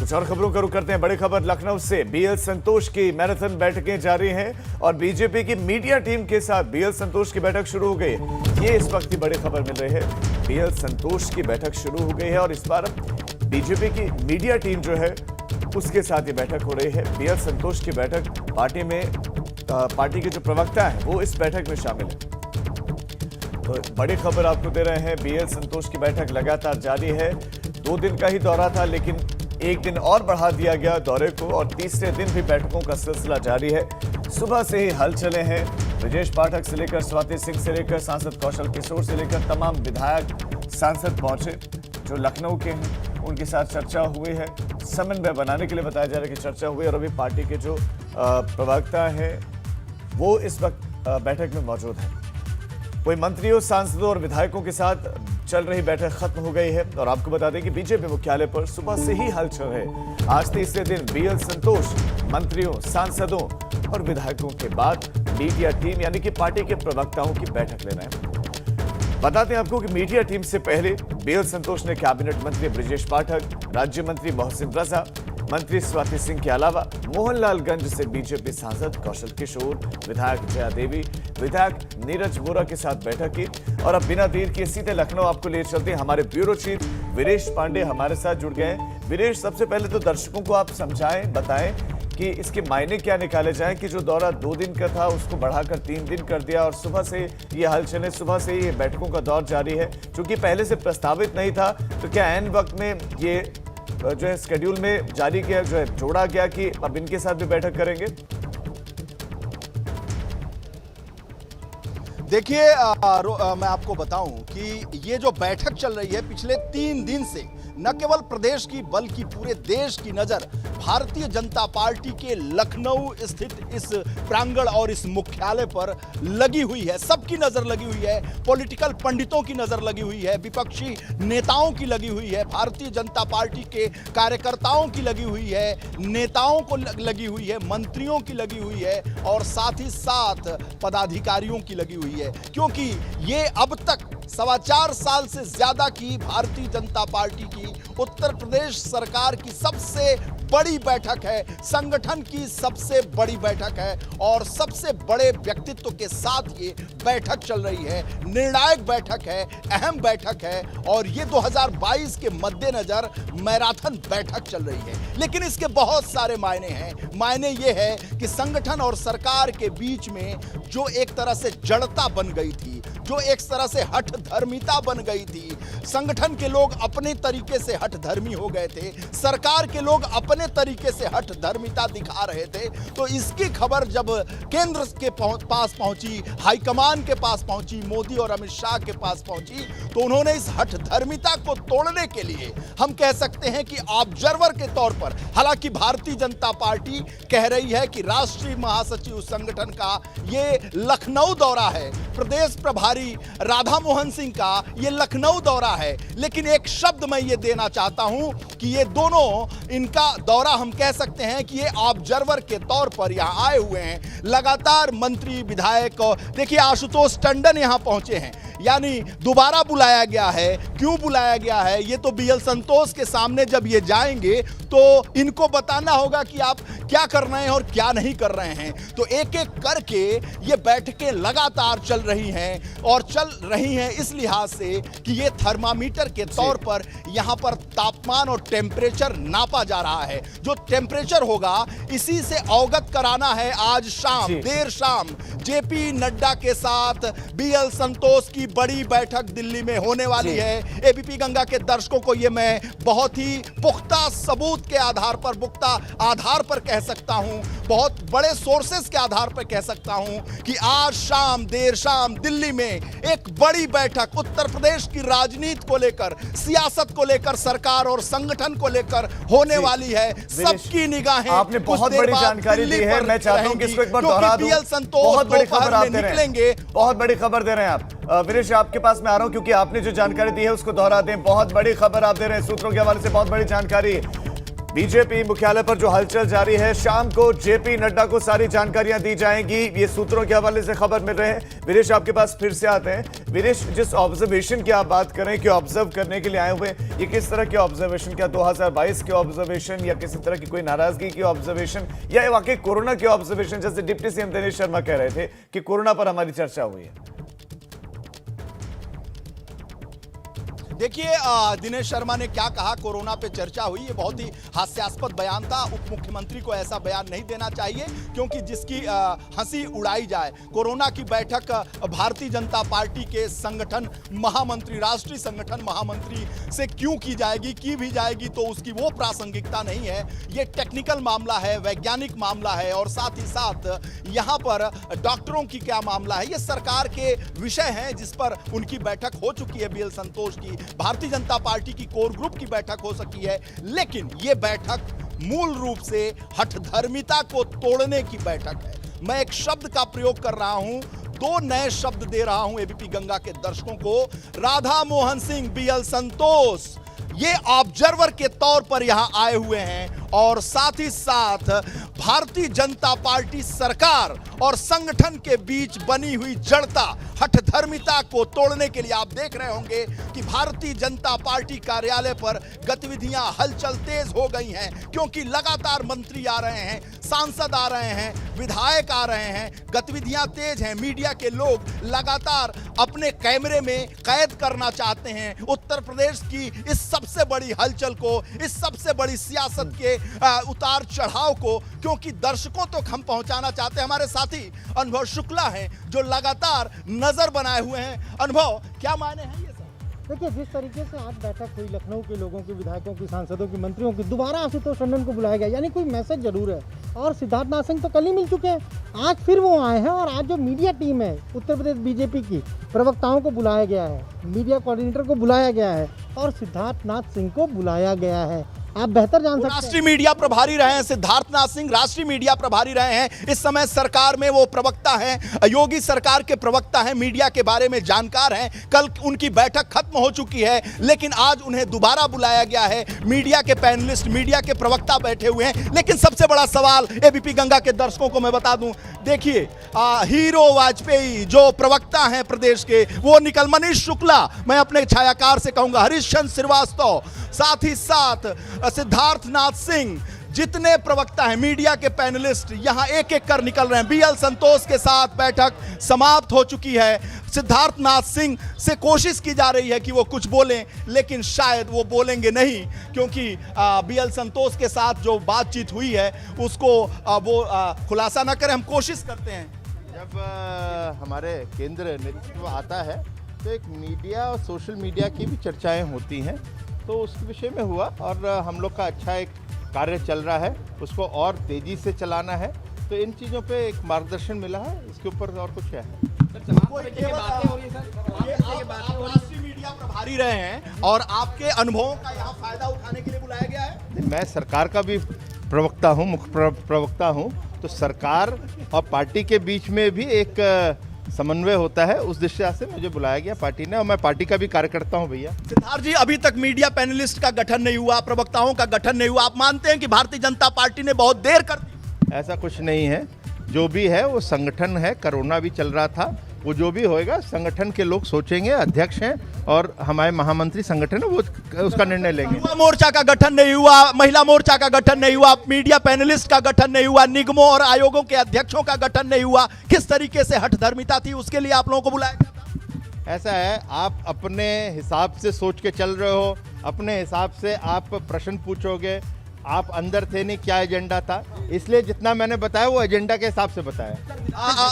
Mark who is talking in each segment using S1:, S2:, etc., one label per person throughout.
S1: कुछ और खबरों का रुख करते हैं। बड़ी खबर लखनऊ से। बीएल संतोष की मैराथन बैठकें जारी हैं और बीजेपी की मीडिया टीम के साथ बीएल संतोष की बैठक शुरू हो गई है। ये इस वक्त की बड़ी खबर मिल रही है। बीएल संतोष की बैठक शुरू हो गई है और इस बार बीजेपी की मीडिया टीम जो है उसके साथ ये बैठक हो रही है। बीएल संतोष की बैठक पार्टी के जो प्रवक्ता है वो इस बैठक में शामिल है। तो बड़ी खबर आपको दे रहे हैं। बीएल संतोष की बैठक लगातार जारी है। 2 दिन का ही दौरा था लेकिन 1 दिन और बढ़ा दिया गया दौरे को और तीसरे दिन भी बैठकों का सिलसिला जारी है। सुबह से ही हल चले हैं। ब्रजेश पाठक से लेकर स्वाति सिंह से लेकर सांसद कौशल किशोर से लेकर तमाम विधायक सांसद पहुंचे जो लखनऊ के हैं। उनके साथ चर्चा हुई है। समन्वय बनाने के लिए बताया जा रहा है कि चर्चा हुई और अभी पार्टी के जो प्रवक्ता है वो इस वक्त बैठक में मौजूद है। कोई मंत्रियों, सांसदों और विधायकों के साथ चल रही बैठक खत्म हो गई है और आपको बता दें कि बीजेपी मुख्यालय पर सुबह से ही हलचल है। आज तीसरे दिन बीएल संतोष मंत्रियों, सांसदों और विधायकों के बाद मीडिया टीम यानी कि पार्टी के प्रवक्ताओं की बैठक ले रहे हैं। बताते हैं आपको कि मीडिया टीम से पहले बीएल संतोष ने कैबिनेट मंत्री ब्रजेश पाठक, राज्य मंत्री मोहसिन रजा, मंत्री स्वाति सिंह के अलावा मोहनलालगंज से बीजेपी सांसद कौशल किशोर, विधायक जया देवी, विधायक नीरज वोरा के साथ बैठक की। और अब बिना देर किए सीधे लखनऊ आपको ले चलते हैं। हमारे ब्यूरो चीफ वीरेश पांडे हमारे साथ जुड़ गए हैं। वीरेश, सबसे पहले तो दर्शकों को आप समझाएं, बताएं कि इसके मायने क्या निकाले जाएं कि जो दौरा 2 दिन का था उसको बढ़ाकर 3 दिन कर दिया और सुबह से ये हलचलें, सुबह से ये बैठकों का दौर जारी है। चूंकि पहले से प्रस्तावित नहीं था तो क्या ऐन वक्त में ये जो है स्केड्यूल में जारी किया, जो है जोड़ा गया कि अब इनके साथ भी बैठक करेंगे?
S2: देखिए, मैं आपको बताऊं कि ये जो बैठक चल रही है पिछले 3 दिन से न केवल प्रदेश की बल्कि पूरे देश की नजर भारतीय जनता पार्टी के लखनऊ स्थित इस प्रांगण और इस मुख्यालय पर लगी हुई है। सबकी नजर लगी हुई है। पॉलिटिकल पंडितों की नजर लगी हुई है, विपक्षी नेताओं की लगी हुई है, भारतीय जनता पार्टी के कार्यकर्ताओं की लगी हुई है, नेताओं को लगी हुई है, मंत्रियों की लगी हुई है और साथ ही साथ पदाधिकारियों की लगी हुई है। क्योंकि ये अब तक 4.25 साल से ज्यादा की भारतीय जनता पार्टी की उत्तर प्रदेश सरकार की सबसे बड़ी बैठक है, संगठन की सबसे बड़ी बैठक है और सबसे बड़े व्यक्तित्व के साथ ये बैठक चल रही है। निर्णायक बैठक है, अहम बैठक है और ये 2022 के मद्देनजर मैराथन बैठक चल रही है। लेकिन इसके बहुत सारे मायने हैं। मायने ये है कि संगठन और सरकार के बीच में जो एक तरह से जड़ता बन गई थी, जो एक तरह से हठधर्मिता बन गई थी, संगठन के लोग अपने तरीके से हठधर्मी हो गए थे, सरकार के लोग अपने तरीके से हठधर्मिता दिखा रहे थे। तो इसकी खबर जब केंद्र के पास पहुंची, हाईकमान के पास पहुंची, मोदी और अमित शाह के पास पहुंची, तो उन्होंने इस हठधर्मिता को तोड़ने के लिए हम कह सकते हैं कि ऑब्जर्वर के तौर पर, हालांकि भारतीय जनता पार्टी कह रही है कि राष्ट्रीय महासचिव संगठन का ये लखनऊ दौरा है, प्रदेश प्रभारी राधा मोहन सिंह का ये लखनऊ दौरा है, लेकिन एक शब्द मैं ये देना चाहता हूं कि ये दोनों, इनका दौरा हम कह सकते हैं कि ये ऑब्जर्वर के तौर पर यहां आए हुए हैं। लगातार मंत्री, विधायक, देखिए आशुतोष टंडन यहां पहुंचे हैं, यानी दोबारा बुलाया गया है। क्यों बुलाया गया है? ये तो बीएल संतोष के सामने जब ये जाएंगे तो इनको बताना होगा कि आप क्या कर रहे हैं और क्या नहीं कर रहे हैं। तो एक एक करके ये बैठकें लगातार चल रही हैं और चल रही हैं इस लिहाज से कि ये थर्मामीटर के तौर पर यहां पर तापमान और टेम्परेचर नापा जा रहा है। जो टेम्परेचर होगा इसी से अवगत कराना है। आज शाम, देर शाम जेपी नड्डा के साथ बीएल संतोष की बड़ी बैठक दिल्ली में होने वाली है। एबीपी गंगा के दर्शकों को ये मैं बहुत ही पुख्ता सबूत के आधार पर, पुख्ता आधार पर कह सकता हूं, बहुत बड़े सोर्सेस के आधार पर कह सकता हूं कि आज शाम, देर शाम दिल्ली में एक बड़ी बैठक उत्तर प्रदेश की राजनीति को लेकर, सियासत को लेकर, सरकार और संगठन को लेकर होने वाली है। सबकी निगाहें
S1: आपने बहुत बड़ी जानकारी दी है। मैं चाहता हूं कि इसको एक बार दोहरा दूं।
S2: बीएल संतोष दोपहर में निकलेंगे।
S1: बहुत बड़ी खबर दे रहे हैं आप। वीरेश, आपके पास मैं आ रहा हूं क्योंकि आपने जो जानकारी दी है उसको दोहरा दें। बहुत बड़ी खबर आप दे रहे हैं, सूत्रों के हवाले से बहुत बड़ी जानकारी। बीजेपी मुख्यालय पर जो हलचल जारी है, शाम को जेपी नड्डा को सारी जानकारियां दी जाएंगी, ये सूत्रों के हवाले से खबर मिल रहे हैं। वीरेश, आपके पास फिर से आते हैं। वीरेश, जिस ऑब्जर्वेशन की आप बात करें कि ऑब्जर्व करने के लिए आए हुए, ये किस तरह के ऑब्जर्वेशन? क्या 2022 के ऑब्जर्वेशन या किसी तरह की कोई नाराजगी की ऑब्जर्वेशन, या वाकई कोरोना के ऑब्जर्वेशन? जैसे डिप्टी सीएम दिनेश शर्मा कह रहे थे कि कोरोना पर हमारी चर्चा हुई है।
S2: देखिए, दिनेश शर्मा ने क्या कहा, कोरोना पे चर्चा हुई, ये बहुत ही हास्यास्पद बयान था। उप मुख्यमंत्री को ऐसा बयान नहीं देना चाहिए, क्योंकि जिसकी हंसी उड़ाई जाए। कोरोना की बैठक भारतीय जनता पार्टी के संगठन महामंत्री, राष्ट्रीय संगठन महामंत्री से क्यों की जाएगी, की भी जाएगी तो उसकी वो प्रासंगिकता नहीं है। ये टेक्निकल मामला है, वैज्ञानिक मामला है, और साथ ही साथ यहाँ पर डॉक्टरों की क्या मामला है, ये सरकार के विषय हैं जिस पर उनकी बैठक हो चुकी है। बीएल संतोष की भारतीय जनता पार्टी की कोर ग्रुप की बैठक हो सकी है, लेकिन यह बैठक मूल रूप से हठधर्मिता को तोड़ने की बैठक है। मैं एक शब्द का प्रयोग कर रहा हूं, दो नए शब्द दे रहा हूं एबीपी गंगा के दर्शकों को। राधा मोहन सिंह, बीएल संतोष ये ऑब्जर्वर के तौर पर यहां आए हुए हैं, और साथ ही साथ भारतीय जनता पार्टी सरकार और संगठन के बीच बनी हुई जड़ता, हठधर्मिता को तोड़ने के लिए आप देख रहे होंगे कि भारतीय जनता पार्टी कार्यालय पर गतिविधियां, हलचल तेज हो गई हैं, क्योंकि लगातार मंत्री आ रहे हैं, सांसद आ रहे हैं, विधायक आ रहे हैं, गतिविधियां तेज हैं। मीडिया के लोग लगातार अपने कैमरे में कैद करना चाहते हैं उत्तर प्रदेश की इस सबसे बड़ी हलचल को, इस सबसे बड़ी सियासत के उतार चढ़ाव को, क्योंकि दर्शकों तक हम पहुंचाना चाहते हैं। हमारे साथी अनुभव शुक्ला हैं जो लगातार नजर बनाए हुए हैं। अनुभव, क्या मायने हैं ये सब?
S3: देखिए, जिस तरीके से आज बैठक हुई, लखनऊ के लोगों की, विधायकों की, सांसदों की, मंत्रियों की, दोबारा आशुतोष टंडन को बुलाया गया, यानी कोई मैसेज जरूर है। और सिद्धार्थनाथ सिंह तो कल ही मिल चुके हैं, आज फिर वो आए हैं, और आज जो मीडिया टीम है उत्तर प्रदेश बीजेपी की, प्रवक्ताओं को बुलाया गया है, मीडिया कोऑर्डिनेटर को बुलाया गया है, और सिद्धार्थनाथ सिंह को बुलाया गया है। आप बेहतर जान सकते हैं,
S2: राष्ट्रीय मीडिया प्रभारी रहे हैं सिद्धार्थनाथ सिंह, राष्ट्रीय मीडिया प्रभारी रहे हैं। इस समय सरकार में वो प्रवक्ता हैं, योगी सरकार के प्रवक्ता हैं, मीडिया के बारे में जानकार हैं। कल उनकी बैठक खत्म हो चुकी है, लेकिन आज उन्हें दोबारा बुलाया गया है। मीडिया के पैनलिस्ट, मीडिया के प्रवक्ता बैठे हुए हैं। लेकिन सबसे बड़ा सवाल एबीपी गंगा के दर्शकों को मैं बता दूं, देखिए, हीरो वाजपेयी जो प्रवक्ता हैं प्रदेश के, वो निकल, मनीष शुक्ला, मैं अपने छायाकार से कहूंगा, हरीशचंद्र श्रीवास्तव, साथ ही साथ सिद्धार्थनाथ सिंह, जितने प्रवक्ता हैं, मीडिया के पैनलिस्ट यहां एक एक कर निकल रहे हैं। बीएल संतोष के साथ बैठक समाप्त हो चुकी है। सिद्धार्थनाथ सिंह से कोशिश की जा रही है कि वो कुछ बोलें, लेकिन शायद वो बोलेंगे नहीं, क्योंकि बीएल संतोष के साथ जो बातचीत हुई है उसको वो खुलासा ना करें। हम कोशिश करते हैं।
S4: जब हमारे केंद्र नेतृत्व आता है तो एक मीडिया और सोशल मीडिया की भी चर्चाएं होती हैं, तो उस विषय में हुआ, और हम लोग का अच्छा एक कार्य चल रहा है, उसको और तेजी से चलाना है, तो इन चीज़ों पे एक मार्गदर्शन मिला है, इसके ऊपर और कुछ है।
S2: राष्ट्रीय मीडिया प्रभारी रहे हैं और आपके अनुभवों का यहाँ फायदा उठाने के लिए बुलाया गया है।
S4: मैं सरकार का भी प्रवक्ता हूँ, मुख्य प्रवक्ता हूँ, तो सरकार और पार्टी के बीच में भी एक समन्वय होता है, उस दिशा से मुझे बुलाया गया पार्टी ने, और मैं पार्टी का भी कार्यकर्ता हूं भैया।
S2: सिद्धार्थ जी, अभी तक मीडिया पैनलिस्ट का गठन नहीं हुआ, प्रवक्ताओं का गठन नहीं हुआ, आप मानते हैं कि भारतीय जनता पार्टी ने बहुत देर कर दी?
S4: ऐसा कुछ नहीं है, जो भी है वो संगठन है, कोरोना भी चल रहा था, वो जो भी होएगा संगठन के लोग सोचेंगे, अध्यक्ष हैं और हमारे महामंत्री संगठन है, वो उसका निर्णय लेंगे।
S2: युवा मोर्चा का गठन नहीं हुआ, महिला मोर्चा का गठन नहीं हुआ, मीडिया पैनलिस्ट का गठन नहीं हुआ, निगमों और आयोगों के अध्यक्षों का गठन नहीं हुआ। किस तरीके से हठधर्मिता थी, उसके लिए आप लोगों को बुलाया गया था?
S4: ऐसा है, आप अपने हिसाब से सोच के चल रहे हो, अपने हिसाब से आप प्रश्न पूछोगे, आप अंदर थे नहीं, क्या एजेंडा था, इसलिए जितना मैंने बताया वो एजेंडा के हिसाब से बताया।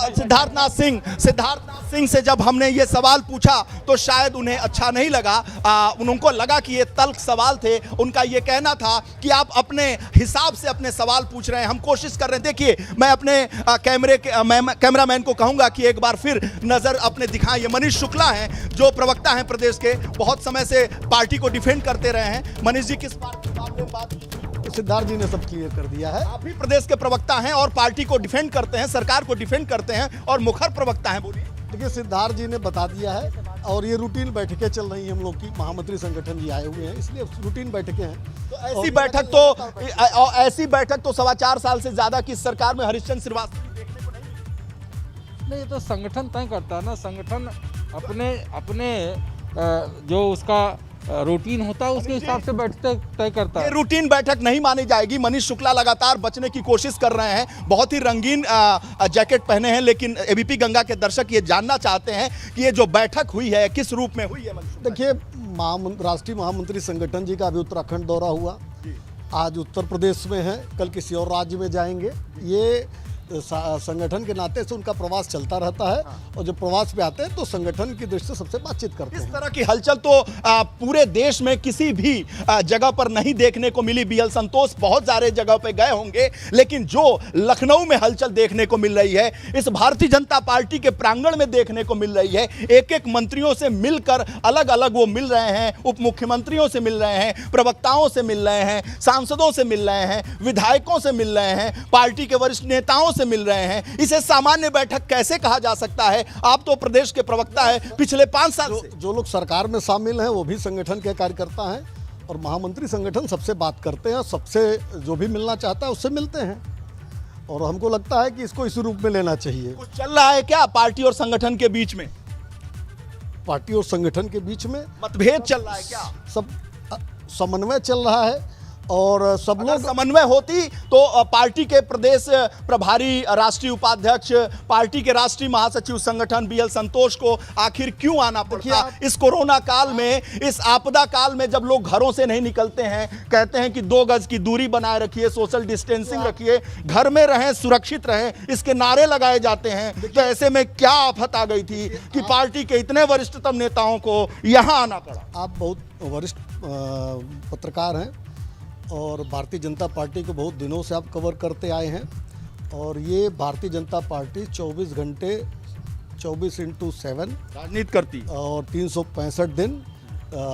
S2: सिद्धार्थनाथ सिंह से जब हमने ये सवाल पूछा तो शायद उन्हें अच्छा नहीं लगा, उनको लगा कि ये तल्ख सवाल थे। उनका ये कहना था कि आप अपने हिसाब से अपने सवाल पूछ रहे हैं, हम कोशिश कर रहे हैं। देखिए, मैं अपने कैमरामैन को कहूंगा कि एक बार फिर नजर अपने दिखाएं। ये मनीष शुक्ला हैं जो प्रवक्ता हैं प्रदेश के, बहुत समय से पार्टी को डिफेंड करते रहे हैं। मनीष जी, किस बात?
S5: सिद्धार्थ जी ने सब क्लियर कर दिया है।
S2: आप भी प्रदेश के प्रवक्ता हैं और पार्टी को डिफेंड करते हैं, सरकार को डिफेंड करते हैं और मुखर प्रवक्ता हैं, बोलिए।
S5: देखिए, सिद्धार्थ जी ने बता दिया है और ये रूटीन बैठकें चल रही हैं हम लोग की, महामंत्री संगठन जी आए हुए हैं, इसलिए रूटीन बैठकें हैं।
S2: तो ऐसी बैठक तो 4.25 साल से ज्यादा की सरकार में हरीशचंद्र श्रीवास्तव देखने को नहीं मिली।
S6: नहीं, ये तो संगठन तय करता है ना। संगठन अपने अपने जो उसका रूटीन होता है उसके हिसाब से बैठते तय करता
S2: ये
S6: है।
S2: रूटीन बैठक नहीं मानी जाएगी। मनीष शुक्ला लगातार बचने की कोशिश कर रहे हैं, बहुत ही रंगीन जैकेट पहने हैं, लेकिन एबीपी गंगा के दर्शक ये जानना चाहते हैं कि ये जो बैठक हुई है किस रूप में हुई है। मनीष शुक्ला?
S5: देखिए, राष्ट्रीय महामंत्री संगठन जी का अभी उत्तराखंड दौरा हुआ, आज उत्तर प्रदेश में है, कल किसी और राज्य में जाएंगे। ये संगठन के नाते से उनका प्रवास चलता रहता है, और जब प्रवास पे आते हैं तो संगठन की दृष्टि से सबसे बातचीत करते
S2: इस
S5: हैं।
S2: तरह की हलचल तो पूरे देश में किसी भी जगह पर नहीं देखने को मिली। बीएल संतोष बहुत सारे जगह पे गए होंगे, लेकिन जो लखनऊ में हलचल देखने को मिल रही है, इस भारतीय जनता पार्टी के प्रांगण में देखने को मिल रही है। एक एक मंत्रियों से मिलकर अलग अलग वो मिल रहे हैं, उप मुख्यमंत्रियों से मिल रहे हैं, प्रवक्ताओं से मिल रहे हैं, सांसदों से मिल रहे हैं, विधायकों से मिल रहे हैं, पार्टी के वरिष्ठ नेताओं मिल रहे हैं। इसे सामान्य बैठक कैसे कहा जा सकता है? आप तो प्रदेश के प्रवक्ता है पिछले 5 साल से।
S5: जो लोग सरकार में शामिल हैं वो भी संगठन के कार्यकर्ता हैं, और महामंत्री संगठन सबसे बात करते हैं, सबसे जो भी मिलना चाहता है उससे मिलते हैं, और हमको लगता है कि इसको इस रूप में लेना चाहिए।
S2: कुछ चल रहा है क्या पार्टी और संगठन के बीच में?
S5: पार्टी और संगठन के बीच में
S2: मतभेद चल रहा है क्या?
S5: सब समन्वय चल रहा है, और सब
S2: अगर
S5: लोग
S2: समन्वय होती तो पार्टी के प्रदेश प्रभारी, राष्ट्रीय उपाध्यक्ष, पार्टी के राष्ट्रीय महासचिव संगठन बीएल संतोष को आखिर क्यों आना पड़ता? इस कोरोना काल में, इस आपदा काल में, जब लोग घरों से नहीं निकलते हैं, कहते हैं कि 2 गज की दूरी बनाए रखिए, सोशल डिस्टेंसिंग रखिए, घर में रहें, सुरक्षित रहें, इसके नारे लगाए जाते हैं। तो ऐसे में क्या आफत आ गई थी कि पार्टी के इतने वरिष्ठतम नेताओं को यहाँ आना पड़ा?
S5: आप बहुत वरिष्ठ पत्रकार हैं, और भारतीय जनता पार्टी को बहुत दिनों से आप कवर करते आए हैं, और ये भारतीय जनता पार्टी 24 घंटे 24x7
S2: राजनीति करती
S5: और 365 दिन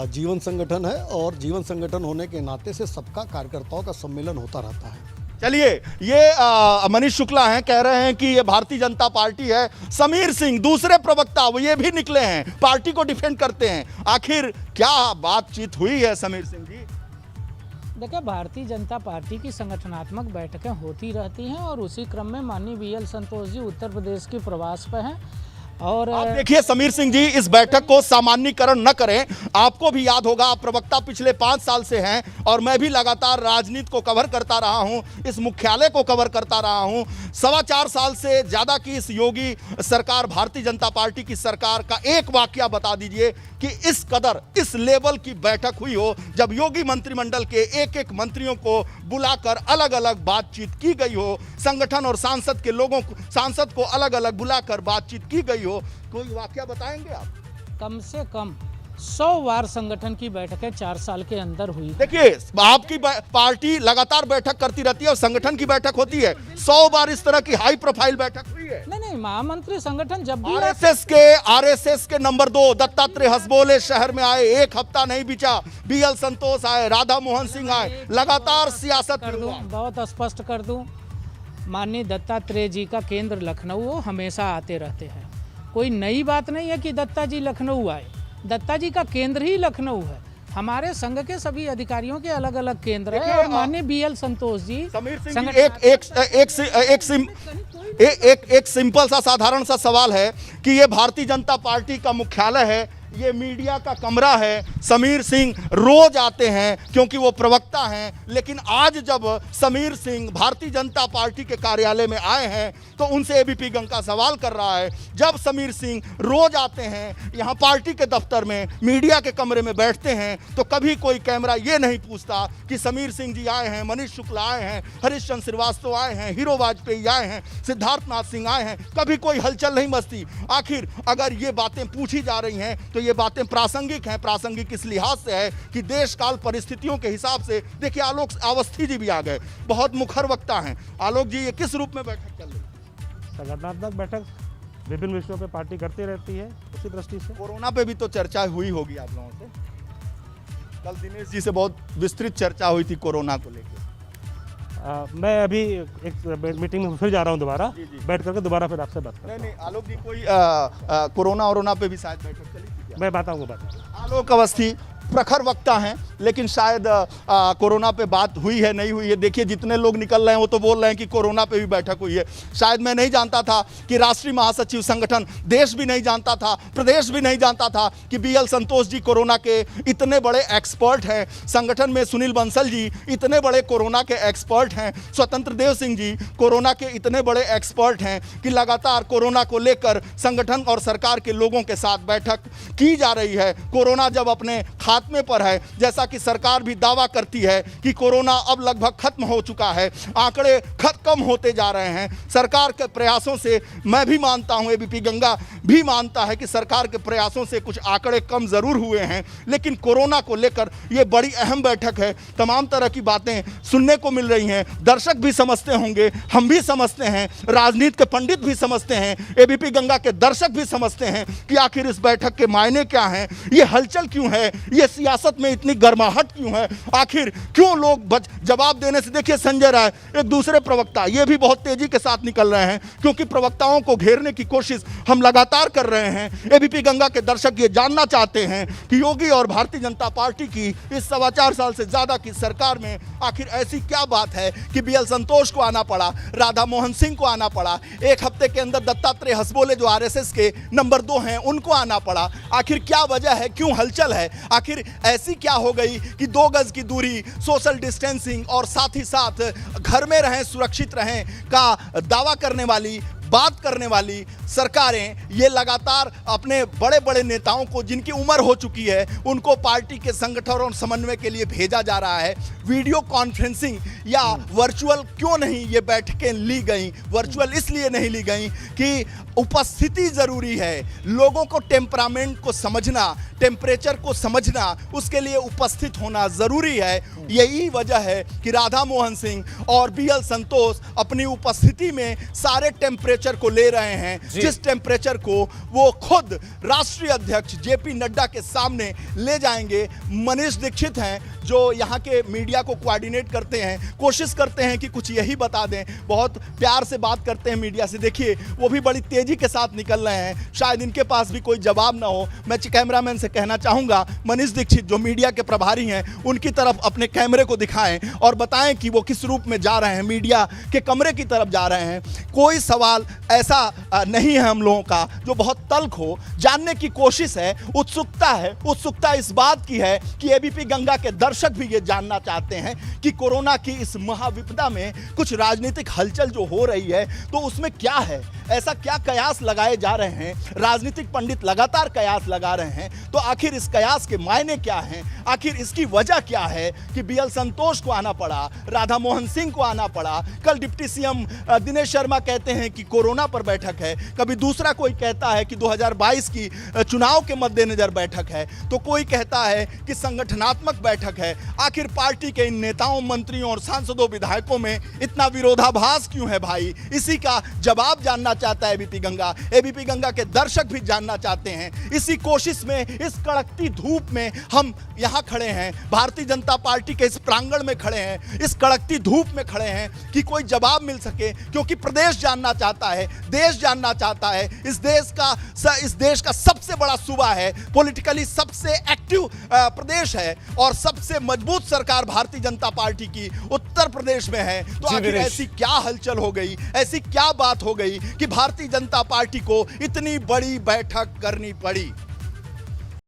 S5: जीवन संगठन है, और जीवन संगठन होने के नाते से सबका कार्यकर्ताओं का सम्मेलन होता रहता है।
S2: चलिए, ये मनीष शुक्ला हैं, कह रहे हैं कि ये भारतीय जनता पार्टी है। समीर सिंह दूसरे प्रवक्ता, वो ये भी निकले हैं, पार्टी को डिफेंड करते हैं। आखिर क्या बातचीत हुई है समीर सिंह जी?
S7: देखिए, भारतीय जनता पार्टी की संगठनात्मक बैठकें होती रहती हैं, और उसी क्रम में माननीय बीएल संतोष जी उत्तर प्रदेश के प्रवास पर हैं। और
S2: आप देखिए समीर सिंह जी, इस बैठक को सामान्यकरण न करें। आपको भी याद होगा, आप प्रवक्ता पिछले 5 साल से हैं, और मैं भी लगातार राजनीति को कवर करता रहा हूं, इस मुख्यालय को कवर करता रहा हूं। 4.25 साल से ज़्यादा की इस योगी सरकार, भारतीय जनता पार्टी की सरकार का एक वाकया बता दीजिए कि इस कदर, इस लेवल की बैठक हुई हो, जब योगी मंत्रिमंडल के एक एक मंत्रियों को बुलाकर अलग अलग बातचीत की गई हो, संगठन और सांसद के लोगों को, सांसद को अलग अलग बुलाकर बातचीत की गई हो। कोई वाकया बताएंगे आप?
S7: कम से कम 100 बार संगठन की बैठकें 4 साल के अंदर हुई।
S2: देखिए, आपकी पार्टी लगातार बैठक करती रहती है और संगठन की बैठक होती है। 100 बार इस तरह की हाई प्रोफाइल बैठक हुई है।
S7: नहीं, महामंत्री संगठन जब भी
S2: आरएसएस के नंबर 2 दत्तात्रेय हसबोले शहर में आए, 1 हफ्ता नहीं बीचा, बीएल संतोष आए, राधा मोहन सिंह आए, लगातार सियासत
S7: कर दूं, बहुत स्पष्ट कर दूं, माननीय दत्तात्रेय जी का केंद्र लखनऊ, वो हमेशा आते रहते हैं। कोई नई बात नहीं है कि दत्ता जी लखनऊ आए, दत्ता जी का केंद्र ही लखनऊ है। हमारे संघ के सभी अधिकारियों के अलग अलग केंद्र हैं, और माननीय बीएल संतोष जी,
S2: समीर सिंह जी, एक सिंपल सा साधारण सा सवाल है कि ये भारतीय जनता पार्टी का मुख्यालय है, ये मीडिया का कमरा है। समीर सिंह रोज आते हैं क्योंकि वो प्रवक्ता हैं, लेकिन आज जब समीर सिंह भारतीय जनता पार्टी के कार्यालय में आए हैं तो उनसे एबीपी गंगा सवाल कर रहा है, जब समीर सिंह रोज आते हैं यहाँ पार्टी के दफ्तर में, मीडिया के कमरे में बैठते हैं, तो कभी कोई कैमरा ये नहीं पूछता कि समीर सिंह जी आए हैं, मनीष शुक्ला आए हैं, हरीशचंद्र श्रीवास्तव आए हैं, हीरो वाजपेयी आए हैं, सिद्धार्थनाथ सिंह आए हैं, कभी कोई हलचल नहीं मचती। आखिर अगर ये बातें पूछी जा रही हैं तो ये बातें प्रासंगिक हैं। प्रासंगिक इस लिहाज से है कि देश काल परिस्थितियों के हिसाब से, देखिए आलोक अवस्थी जी भी आ गए, बहुत मुखर वक्ता हैं। आलोक जी, ये किस रूप में बैठक चल रही है?
S8: संगठनात्मक बैठक विभिन्न विषयों पे पार्टी करती रहती है, उसी दृष्टि से
S2: कोरोना पे भी तो चर्चा हुई होगी आप लोगों से। कल दिनेश जी से बहुत विस्तृत चर्चा हुई थी कोरोना को लेकर।
S8: मैं अभी एक मीटिंग में फिर जा रहा हूँ, दोबारा बैठ करके दोबारा फिर आपसे बात करूँ।
S2: नहीं, आलोक जी, कोई कोरोना पे भी शायद बैठक चली थी क्या?
S8: मैं बताऊँगा
S2: आलोक अवस्थी प्रखर वक्ता हैं, लेकिन शायद कोरोना पे बात हुई है नहीं हुई है। देखिए जितने लोग निकल रहे हैं वो तो बोल रहे हैं कि कोरोना पे भी बैठक हुई है। शायद मैं नहीं जानता था कि राष्ट्रीय महासचिव संगठन, देश भी नहीं जानता था, प्रदेश भी नहीं जानता था कि BL संतोष जी कोरोना के इतने बड़े एक्सपर्ट हैं। संगठन में सुनील बंसल जी इतने बड़े कोरोना के एक्सपर्ट हैं, स्वतंत्र देव सिंह जी कोरोना के इतने बड़े एक्सपर्ट हैं कि लगातार कोरोना को लेकर संगठन और सरकार के लोगों के साथ बैठक की जा रही है। कोरोना जब अपने खात्मे पर है, जैसा कि सरकार भी दावा करती है कि कोरोना अब लगभग खत्म हो चुका है, आंकड़े कम होते जा रहे हैं। सरकार के प्रयासों से मैं भी मानता हूं, ABP गंगा भी मानता है कि सरकार के प्रयासों से कुछ आंकड़े कम जरूर हुए हैं, लेकिन कोरोना को लेकर यह बड़ी अहम बैठक है। तमाम तरह की बातें सुनने को मिल रही हैं। दर्शक भी समझते होंगे, हम भी समझते हैं, राजनीति के पंडित भी समझते हैं, ABP गंगा के दर्शक भी समझते हैं कि आखिर इस बैठक के मायने क्या हैं, ये हलचल क्यों है, ये सियासत में इतनी गर्माहट क्यों है, आखिर क्यों लोग जवाब देने से। देखिए संजय राय एक दूसरे प्रवक्ता, ये भी बहुत तेजी के साथ निकल रहे हैं, क्योंकि प्रवक्ताओं को घेरने की कोशिश हम लगातार कर रहे हैं। ABP गंगा के दर्शक ये जानना चाहते हैं कि योगी और भारतीय जनता पार्टी की इस 4.25 साल से ज्यादा की सरकार में आखिर ऐसी क्या बात है कि BL संतोष को आना पड़ा, राधा मोहन सिंह को आना पड़ा, एक हफ्ते के अंदर दत्तात्रेय हसबोले जो RSS के नंबर 2 हैं उनको आना पड़ा। आखिर क्या वजह है, क्यों हलचल है, आखिर ऐसी क्या हो गई कि 2 गज की दूरी, सोशल डिस्टेंसिंग और साथ ही साथ घर में रहें, सुरक्षित रहें का दावा करने वाली, बात करने वाली सरकारें ये लगातार अपने बड़े बड़े नेताओं को, जिनकी उम्र हो चुकी है, उनको पार्टी के संगठन और समन्वय के लिए भेजा जा रहा है। वीडियो कॉन्फ्रेंसिंग या वर्चुअल क्यों नहीं ये बैठकें ली गई? वर्चुअल इसलिए नहीं ली गई कि उपस्थिति जरूरी है, लोगों को टेम्परामेंट को समझना, टेम्परेचर को समझना, उसके लिए उपस्थित होना जरूरी है। यही वजह है कि राधा मोहन सिंह और BL संतोष अपनी उपस्थिति में सारे टेम्परेचर को ले रहे हैं, जिस टेम्परेचर को वो खुद राष्ट्रीय अध्यक्ष JP नड्डा के सामने ले जाएंगे। मनीष दीक्षित हैं जो यहाँ के मीडिया को कोऑर्डिनेट करते हैं, कोशिश करते हैं कि कुछ यही बता दें, बहुत प्यार से बात करते हैं मीडिया से। देखिए वो भी बड़ी तेजी के साथ निकल रहे हैं, शायद इनके पास भी कोई जवाब ना हो। मैं कैमरामैन से कहना चाहूँगा, मनीष दीक्षित जो मीडिया के प्रभारी हैं, उनकी तरफ अपने कैमरे को दिखाएं और बताएं कि वो किस रूप में जा रहे हैं, मीडिया के कमरे की तरफ जा रहे हैं। कोई सवाल ऐसा नहीं है हम लोगों का जो बहुत तल्ख हो, जानने की कोशिश है, उत्सुकता है। उत्सुकता इस बात की है कि ABP गंगा के दर्शक भी ये जानना चाहते हैं कि कोरोना की इस महाविपदा में कुछ राजनीतिक हलचल जो हो रही है तो उसमें क्या है, ऐसा क्या कयास लगाए जा रहे हैं। राजनीतिक पंडित लगातार कयास लगा रहे हैं, तो आखिर इस कयास के मायने क्या हैं, आखिर इसकी वजह क्या है कि BL संतोष को आना पड़ा, राधा मोहन सिंह को आना पड़ा। कल डिप्टी CM दिनेश शर्मा कहते हैं कि कोरोना पर बैठक है, कभी दूसरा कोई कहता है कि 2022 की चुनाव के मद्देनजर बैठक है, तो कोई कहता है कि संगठनात्मक बैठक है। आखिर पार्टी के इन नेताओं, मंत्रियों और सांसदों, विधायकों में इतना विरोधाभास क्यों है भाई? इसी का जवाब जानना चाहता है ABP गंगा। ABP गंगा के दर्शक भी जानना चाहते हैं। इसी कोशिश में, इस कड़कती धूप में हम यहाँ खड़े हैं, भारतीय जनता पार्टी के इस प्रांगण में खड़े हैं, इस कड़कती धूप में खड़े हैं कि कोई जवाब मिल सके, क्योंकि प्रदेश जानना चाहता है, देश जानना चाहता है। इस देश का सबसे बड़ा सूबा है, पॉलिटिकली सबसे एक्टिव प्रदेश है और सबसे मजबूत सरकार भारतीय जनता पार्टी की उत्तर प्रदेश में है। तो आखिर ऐसी क्या हलचल हो गई, ऐसी क्या बात हो गई कि भारतीय जनता पार्टी को इतनी बड़ी बैठक करनी पड़ी?